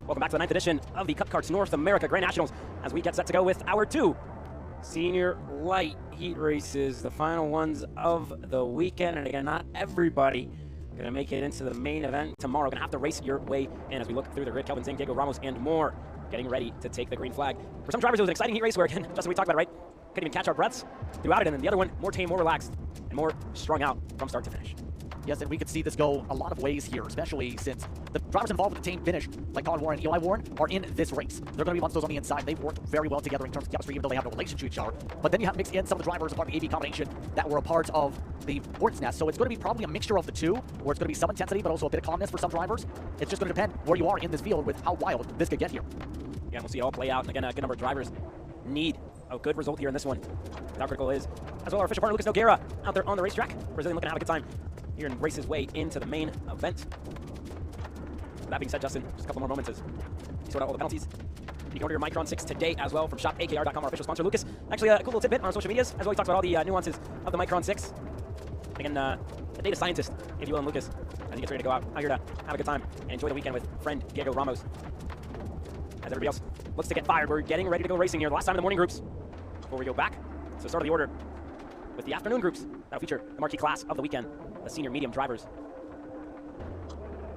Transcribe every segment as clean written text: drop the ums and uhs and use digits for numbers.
Welcome back to the 9th edition of the Cup Karts North America Grand Nationals as we get set to go with our 2 senior light heat races, the final ones of the weekend. And again, not everybody going to make it into the main event tomorrow. Going to have to race your way in as we look through the grid. Kelvin Zing, Diego Ramos, and more getting ready to take the green flag. For some drivers, it was an exciting heat race where, again, just like we talked about, right? Couldn't even catch our breaths throughout it. And then the other one, more tame, more relaxed, and more strung out from start to finish. Yes, and we could see this go a lot of ways here, especially since the drivers involved with the tame finish, like Colin Warren and Eli Warren, are in this race. They're going to be monsters on the inside. They've worked very well together in terms of chemistry, even though they have no relation to each other. But then you have mixed in some of the drivers, a part of the AV combination, that were a part of the Hornet's Nest. So it's going to be probably a mixture of the two, where it's going to be some intensity, but also a bit of calmness for some drivers. It's just going to depend where you are in this field with how wild this could get here. Yeah, we'll see it all play out. And again, a good number of drivers need a good result here in this one. How critical is, as well, our official partner, Lucas Nogueira, out there on the racetrack. Brazilian looking to have a good time here and race his way into the main event. With that being said, Justin, just a couple more moments as you sort out all the penalties. You can order your Micron 6 today as well from shopakr.com, our official sponsor. Lucas, actually a cool little tidbit on social medias as well. He talks about all the nuances of the Micron 6. Again, the data scientist, if you will, and Lucas, as he gets ready to go out here to have a good time and enjoy the weekend with friend Diego Ramos. As everybody else looks to get fired, we're getting ready to go racing here. The last time in the morning groups before we go back. So start of the order with the afternoon groups that'll feature the marquee class of the weekend, the senior medium drivers.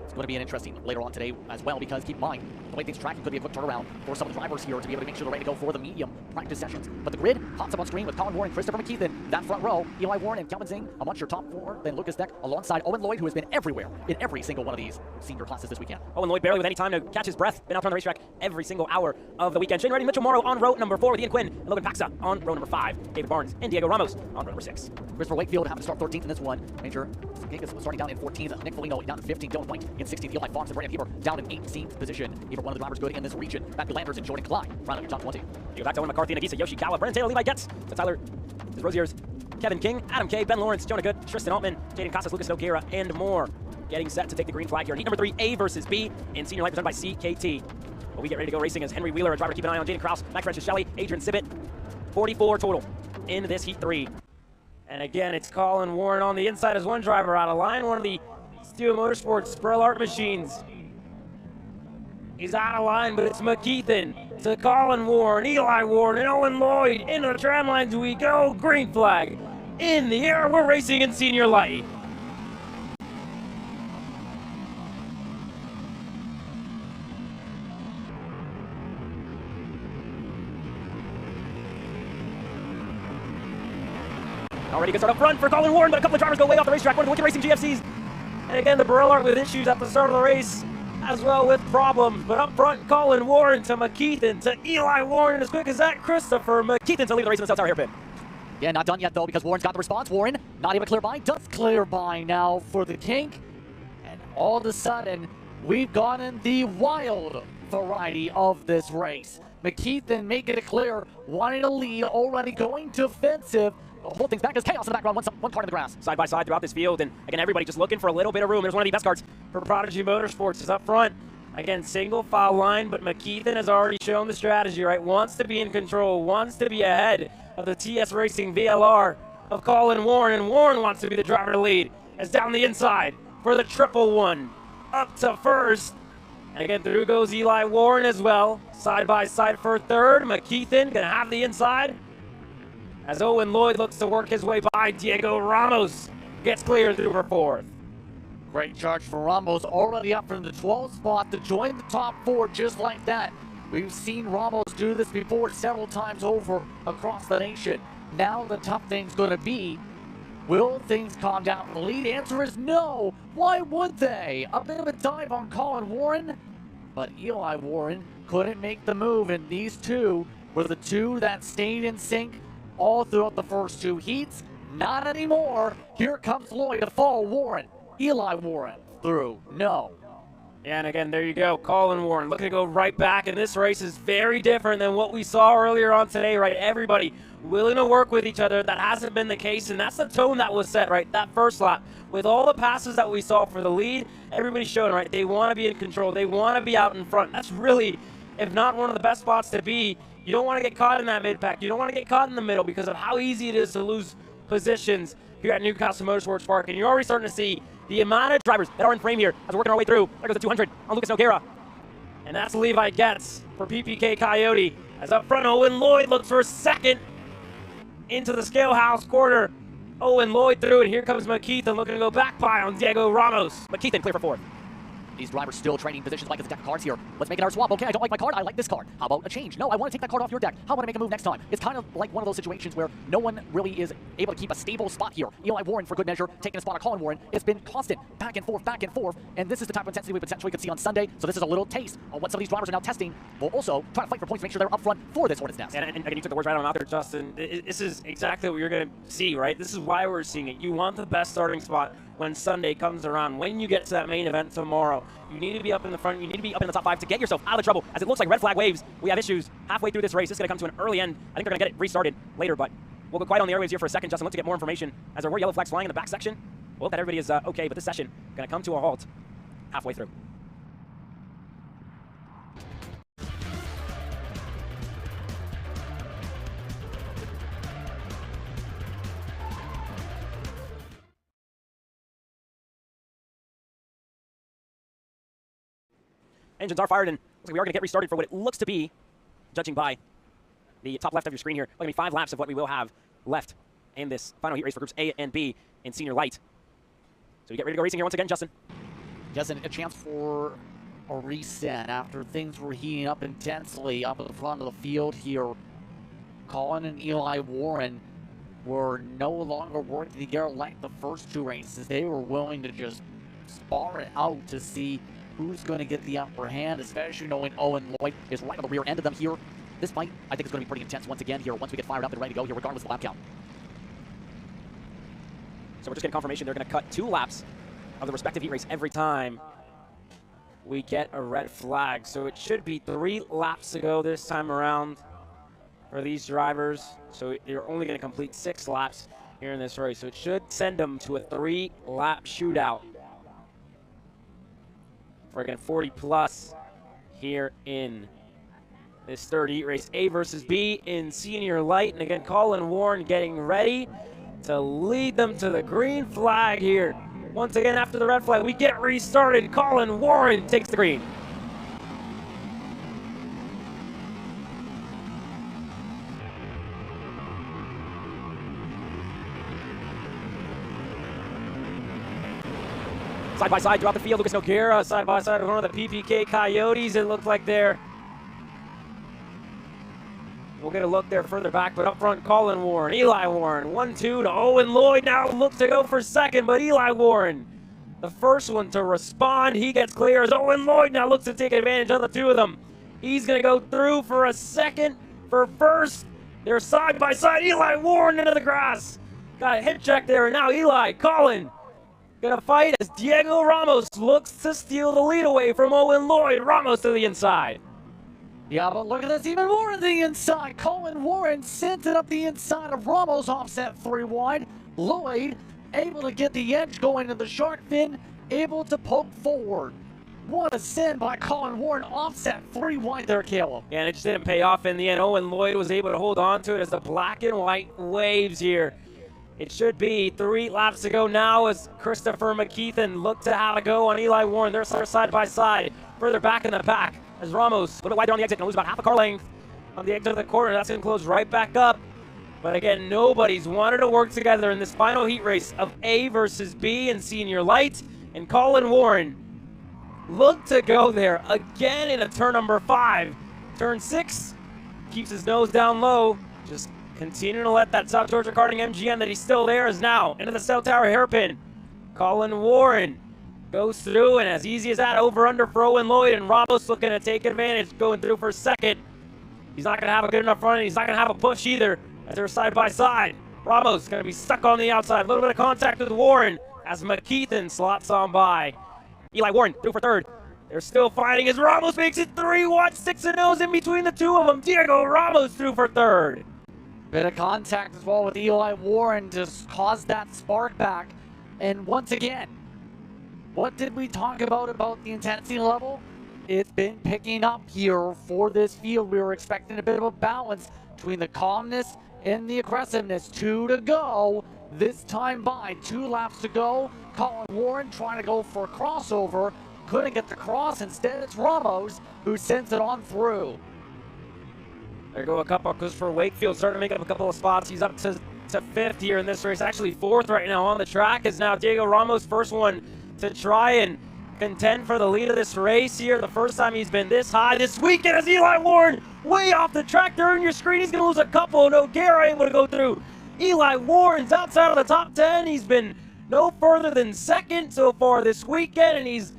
It's going to be an interesting later on today as well, because keep in mind, the way things track, it could be a quick turnaround for some of the drivers here to be able to make sure they're ready to go for the medium practice sessions. But the grid pops up on screen with Colin Warren, Christopher McKeithen, that front row, Eli Warren and Kelvin Zing amongst your top 4, then Lucas Deck alongside Owen Lloyd, who has been everywhere in every single one of these senior classes this weekend. Owen Lloyd barely with any time to catch his breath, been out on the racetrack every single hour of the weekend. Shane Reddy, Mitchell Morrow on row number 4 with Ian Quinn, and Logan Paxa on row number 5, David Barnes and Diego Ramos on row number 6. Christopher Wakefield having to start 13th in this one. Major Gigas starting down in 14th. Nick Foligno down in 15th. Dylan White in 16th. Eli Fox and Brandon Heber down in 18th position. Heber, one of the drivers good in this region. Matthew Landers and Jordan Clyde round up your top 20. You go back to Owen McCarthy, Nagisa, Yoshi Kawa, Brennan Taylor, Levi Getz, to Tyler, his Rosier's, Kevin King, Adam Kay, Ben Lawrence, Jonah Good, Tristan Altman, Jaden Casas, Lucas Nogueira, and more. Getting set to take the green flag here in heat number 3, A versus B, in senior light presented by CKT. Well, we get ready to go racing as Henry Wheeler, a driver to keep an eye on, Jaden Krause, Max Francis Shelley, Adrian Sibbett. 44 total in this heat 3. And again, it's Colin Warren on the inside as one driver out of line. One of the Steel Motorsports Sprell Art machines is out of line, but it's McKeithen to Colin Warren, Eli Warren, and Owen Lloyd. Into the tram lines we go. Green flag in the air. We're racing in senior light. Already good start up front for Colin Warren, but a couple of drivers go way off the racetrack. One of the Wicked Racing GFCs. And again, the Burrell Art with issues at the start of the race, as well with problems. But up front, Colin Warren to McKeithen to Eli Warren. As quick as that, Christopher McKeithen to lead the race in the South Tower hairpin. Yeah, not done yet, though, because Warren's got the response. Warren not able to clear by. Does clear by now for the kink. And all of a sudden, we've gone in the wild variety of this race. McKeithen making it clear, wanting to lead, already going defensive. Hold things back. There's chaos in the background. One card in the grass. Side by side throughout this field, and again, everybody just looking for a little bit of room. There's one of the best cards for Prodigy Motorsports is up front. Again, single file line, but McKeithen has already shown the strategy, right? Wants to be in control, wants to be ahead of the TS Racing VLR of Colin Warren, and Warren wants to be the driver to lead. As down the inside for the triple one, up to first. And again, through goes Eli Warren as well. Side by side for third. McKeithen gonna have the inside. As Owen Lloyd looks to work his way by, Diego Ramos gets clear through for 4th. Great charge for Ramos, already up from the 12th spot to join the top 4 just like that. We've seen Ramos do this before several times over across the nation. Now the tough thing's going to be, will things calm down? The lead answer is no. Why would they? A bit of a dive on Colin Warren, but Eli Warren couldn't make the move, and these two were the two that stayed in sync all throughout the first 2 heats. Not anymore. Here comes Lloyd to follow Warren. Eli Warren through. No. And again, there you go. Colin Warren looking to go right back. And this race is very different than what we saw earlier on today, right? Everybody willing to work with each other. That hasn't been the case. And that's the tone that was set, right? That first lap. With all the passes that we saw for the lead, everybody's showing, right? They want to be in control. They want to be out in front. That's really, if not one of the best spots to be. You don't want to get caught in that mid-pack. You don't want to get caught in the middle because of how easy it is to lose positions here at Newcastle Motorsports Park. And you're already starting to see the amount of drivers that are in frame here as we're working our way through. There goes the 200 on Lucas Nogueira. And that's Levi gets for PPK Coyote. As up front, Owen Lloyd looks for second into the scale house corner. Owen Lloyd through, and here comes McKeithen looking to go back pie on Diego Ramos. McKeithen clear for fourth. These drivers still trading positions like it's a deck of cards here. Let's make it our swap. Okay, I don't like my card. I like this card. How about a change? No, I want to take that card off your deck. How about I make a move next time? It's kind of like one of those situations where no one really is able to keep a stable spot here. Eli Warren, for good measure, taking a spot of Colin Warren. It's been constant, back and forth, and this is the type of intensity we potentially could see on Sunday. So this is a little taste of what some of these drivers are now testing. We'll also try to fight for points to make sure they're up front for this Hornets Nest. And again, you took the words right out of my mouth there, Justin. This is exactly what you're going to see, right? This is why we're seeing it. You want the best starting spot when Sunday comes around. When you get to that main event tomorrow, you need to be up in the front. You need to be up in the top 5 to get yourself out of trouble, as it looks like red flag waves. We have issues halfway through this race. This is going to come to an early end. I think they're going to get it restarted later, but we'll go quiet on the airwaves here for a second, Justin. Look to get more information as there were yellow flags flying in the back section. We'll hope that everybody is okay, but this session going to come to a halt halfway through. Engines are fired, and looks like we are going to get restarted for what it looks to be, judging by the top left of your screen here, going to be 5 laps of what we will have left in this final heat race for groups A and B in senior light. So we get ready to go racing here once again, Justin. Justin, a chance for a reset after things were heating up intensely up at the front of the field here. Colin and Eli Warren were no longer working together like the first 2 races. They were willing to just spar it out to see who's going to get the upper hand, especially knowing Owen Lloyd is right on the rear end of them here. This fight, I think, is going to be pretty intense once again here, once we get fired up and ready to go here, regardless of the lap count. So we're just getting confirmation they're going to cut 2 laps of the respective heat race every time we get a red flag. So it should be 3 laps to go this time around for these drivers. So you're only going to complete 6 laps here in this race. So it should send them to a 3-lap shootout. For again 40 plus here in this third heat race, A versus B in senior light. And again, Colin Warren getting ready to lead them to the green flag here. Once again, after the red flag, we get restarted. Colin Warren takes the green. Side by side throughout the field, Lucas Nogueira side by side with one of the PPK Coyotes. It looked like there. We'll get a look there further back, but up front, Colin Warren, Eli Warren, 1-2 to Owen Lloyd. Now looks to go for second, but Eli Warren, the first one to respond. He gets clear as Owen Lloyd now looks to take advantage of the 2 of them. He's going to go through for a second, for first. They're side by side. Eli Warren into the grass. Got a hit check there, and now Eli, Colin, gonna fight as Diego Ramos looks to steal the lead away from Owen Lloyd. Ramos to the inside. Yeah, but look at this, even more on the inside. Colin Warren sent it up the inside of Ramos, offset 3 wide. Lloyd able to get the edge going to the shark fin, able to poke forward. What a send by Colin Warren, offset 3 wide there, Caleb. Yeah, and it just didn't pay off in the end. Owen Lloyd was able to hold on to it as the black and white waves here. It should be 3 laps to go now as Christopher McKeithen looked to have a go on Eli Warren. They're side by side, further back in the pack as Ramos, a little bit wider on the exit, going to lose about half a car length on the exit of the corner. That's going to close right back up. But again, nobody's wanted to work together in this final heat race of A versus B in senior light. And Colin Warren looked to go there again in a turn number 5. Turn 6, keeps his nose down low, just continuing to let that South Georgia Karting MGM that he's still there is now into the South Tower hairpin. Colin Warren goes through, and as easy as that, over-under for Owen Lloyd, and Ramos looking to take advantage, going through for second. He's not going to have a good enough run, and he's not going to have a push either as they're side by side. Ramos going to be stuck on the outside. A little bit of contact with Warren as McKeithen slots on by. Eli Warren through for third. They're still fighting as Ramos makes it 3. Watch 6 and 0s in between the 2 of them. Diego Ramos through for third. Bit of contact as well with Eli Warren to cause that spark back. And once again, what did we talk about the intensity level? It's been picking up here for this field. We were expecting a bit of a balance between the calmness and the aggressiveness. 2 to go. This time by 2 laps to go. Colin Warren trying to go for a crossover. couldn't get the cross. Instead, it's Ramos who sends it on through. There go a couple, Christopher Wakefield starting to make up a couple of spots. He's up to fifth here in this race, actually fourth right now on the track. Is now Diego Ramos, first one to try and contend for the lead of this race here. The first time he's been this high this weekend as Eli Warren way off the track there on your screen. He's going to lose a couple. No, O'Gara able to go through. Eli Warren's outside of the top 10. He's been no further than second so far this weekend, and he's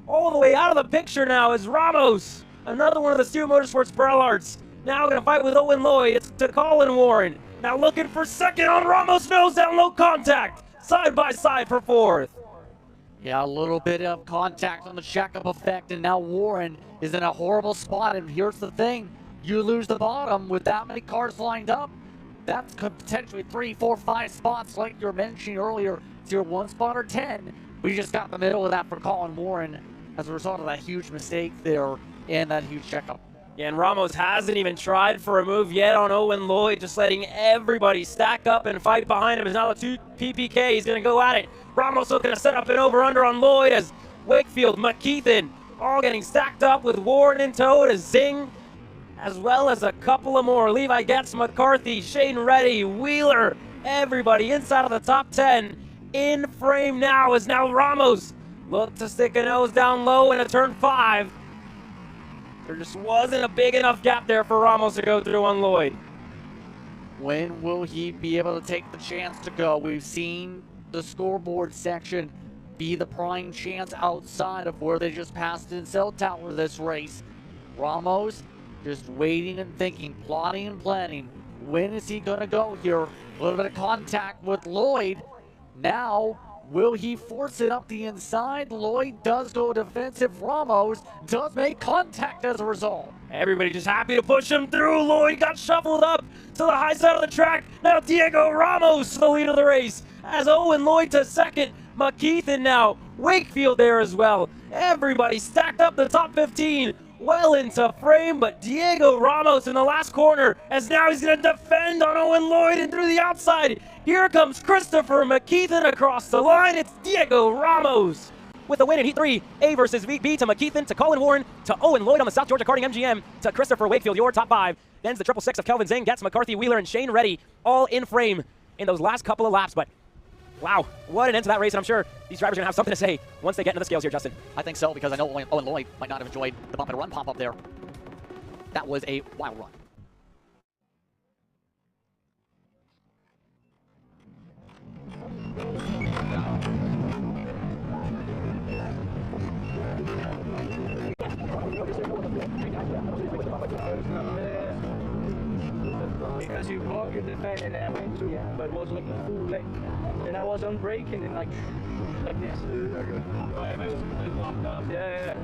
all the way out of the picture now as Ramos, another one of the Steel Motorsports Brellards, now going to fight with Owen Lloyd. It's to Colin Warren. Now looking for second on Ramos' nose down low contact. Side by side for fourth. Yeah, a little bit of contact on the checkup effect, and now Warren is in a horrible spot. And here's the thing, you lose the bottom with that many cars lined up. That's potentially 3, 4, 5 spots like you were mentioning earlier. It's your 1 spot or 10. We just got in the middle of that for Colin Warren as a result of that huge mistake there and that huge checkup. Yeah, and Ramos hasn't even tried for a move yet on Owen Lloyd, just letting everybody stack up and fight behind him. Is now the 2 PPK. He's going to go at it. Ramos looking to set up an over-under on Lloyd as Wakefield, McKeithen, all getting stacked up with Warren in tow to Zing, as well as a couple of more. Levi Getz, McCarthy, Shane Reddy, Wheeler, everybody inside of the top 10. In frame now is now Ramos. Look to stick a nose down low in a turn 5. There just wasn't a big enough gap there for Ramos to go through on Lloyd. When will he be able to take the chance to go? We've seen the scoreboard section be the prime chance outside of where they just passed in Cell Tower this race. Ramos just waiting and thinking, plotting and planning. When is he going to go here? A little bit of contact with Lloyd. Now, will he force it up the inside? Lloyd does go defensive. Ramos does make contact as a result. Everybody just happy to push him through. Lloyd got shuffled up to the high side of the track. Now Diego Ramos to the lead of the race. As Owen Lloyd to second. McKeithen now. Wakefield there as well. Everybody stacked up the top 15. Well into frame, but Diego Ramos in the last corner, as now he's going to defend on Owen Lloyd and through the outside. Here comes Christopher McKeithen across the line. It's Diego Ramos with the win in Heat 3. A versus VB to McKeithen, to Colin Warren, to Owen Lloyd on the South Georgia Karting MGM, to Christopher Wakefield, your top 5. Then's the 666 of Kelvin Zing, Getz, McCarthy, Wheeler, and Shane Reddy, all in frame in those last couple of laps. But wow, what an end to that race, and I'm sure these drivers are going to have something to say once they get into the scales here, Justin. I think so, because I know Owen Lloyd might not have enjoyed the bump and run pop up there. That was a wild run. Because you blocked your defense and I went to, but it was looking full late. And I was on braking and like this. Yeah.